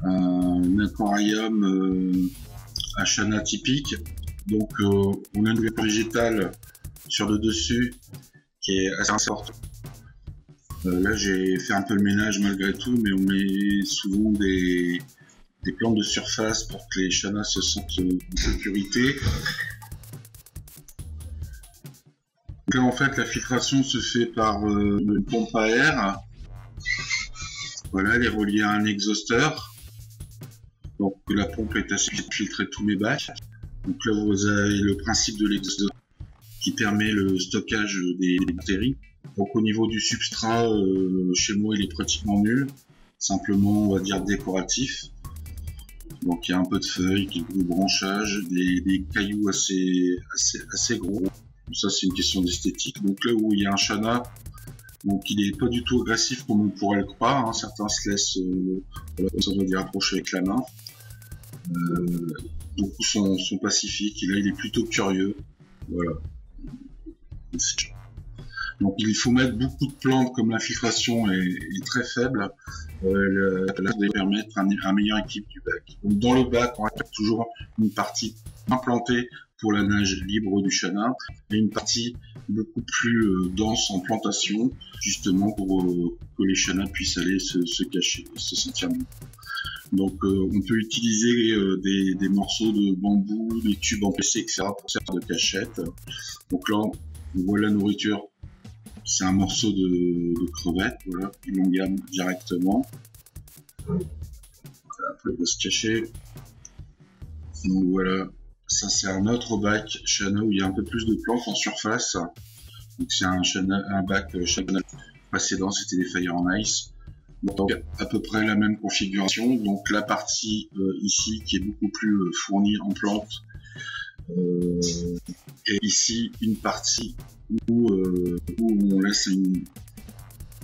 un aquarium à Chana typique. Donc on a une couverture végétale sur le dessus qui est assez forte. Là j'ai fait un peu le ménage malgré tout, mais on met souvent des plantes de surface pour que les chanas se sentent en sécurité. Donc là en fait la filtration se fait par une pompe à air. Voilà, elle est reliée à un exhausteur. Donc la pompe est assez de filtrer tous mes bacs. Donc là vous avez le principe de l'exhausteur qui permet le stockage des bactéries. Donc au niveau du substrat, chez moi il est pratiquement nul, simplement on va dire décoratif. Donc il y a un peu de feuilles, quelques branchages, des cailloux assez gros. Donc, ça c'est une question d'esthétique. Donc là où il y a un chana, donc il est pas du tout agressif comme on pourrait le croire, hein. Certains se laissent, ça doit dire approcher avec la main. Beaucoup sont pacifiques, et là il est plutôt curieux. Voilà. Donc il faut mettre beaucoup de plantes, comme l'infiltration est très faible, là ça va permettre un meilleur équilibre du bac. Donc dans le bac, on a toujours une partie implantée pour la nage libre du chana et une partie beaucoup plus dense en plantation, justement pour que les chanas puissent aller se cacher, se sentir mieux. Donc on peut utiliser des morceaux de bambou, des tubes en PC, etc. pour servir de cachette. Donc là on voit la nourriture. C'est un morceau de crevette, voilà, il l'engame directement. Voilà, après il va se cacher. Donc voilà, ça c'est un autre bac chana où il y a un peu plus de plantes en surface. Donc c'est un bac chana précédent, c'était des Fire and Ice. Donc à peu près la même configuration. Donc la partie ici qui est beaucoup plus fournie en plantes. Et ici une partie où on laisse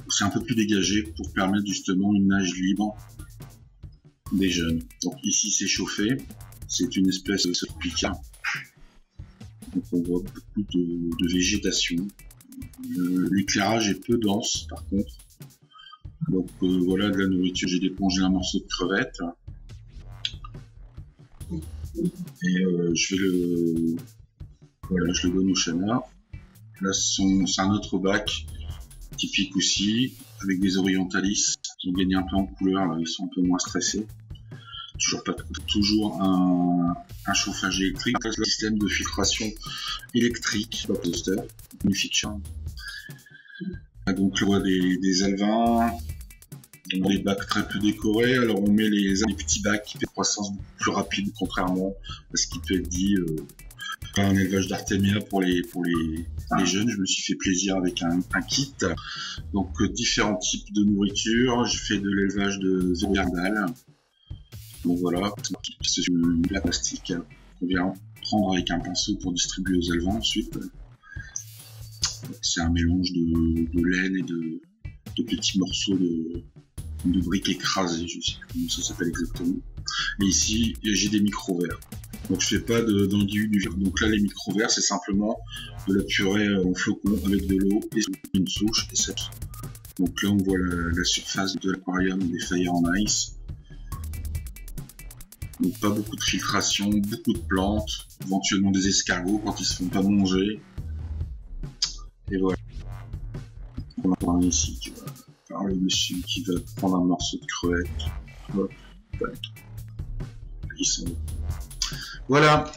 c'est un peu plus dégagé pour permettre justement une nage libre des jeunes. Donc ici c'est chauffé, c'est une espèce de tropicale. Donc on voit beaucoup de végétation. L'éclairage est peu dense par contre. Donc voilà de la nourriture, j'ai dépongé un morceau de crevette. Et je le donne au chana. Là c'est un autre bac typique aussi, avec des orientalis qui ont gagné un peu en couleur, là, ils sont un peu moins stressés. Toujours un chauffage électrique, un système de filtration électrique, toaster, magnifique charme. Donc on voit des alevins, on a des bacs très peu décorés, alors on met les petits bacs qui fait croissance beaucoup plus rapide, contrairement à ce qui peut être dit. Un élevage d'Artemia pour les jeunes, je me suis fait plaisir avec un kit. Donc différents types de nourriture, j'ai fait de l'élevage de Zéberdahl. Donc voilà, c'est une plaque plastique qu'on vient prendre avec un pinceau pour distribuer aux élevants ensuite. C'est un mélange de laine et de petits morceaux de briques écrasées, je sais plus comment ça s'appelle exactement. Et ici, j'ai des micro-verres. Donc je fais pas d'enduit du verre. Donc là les micro-verres c'est simplement de la purée en flocons avec de l'eau et une souche et c'est tout. Donc là on voit la surface de l'aquarium des Fire and Ice. Donc pas beaucoup de filtration, beaucoup de plantes, éventuellement des escargots quand ils se font pas manger. Et voilà. On va voir ici qui va par le dessus, qui va prendre un morceau de crevette. Hop, tac. Ils sont... Voilà.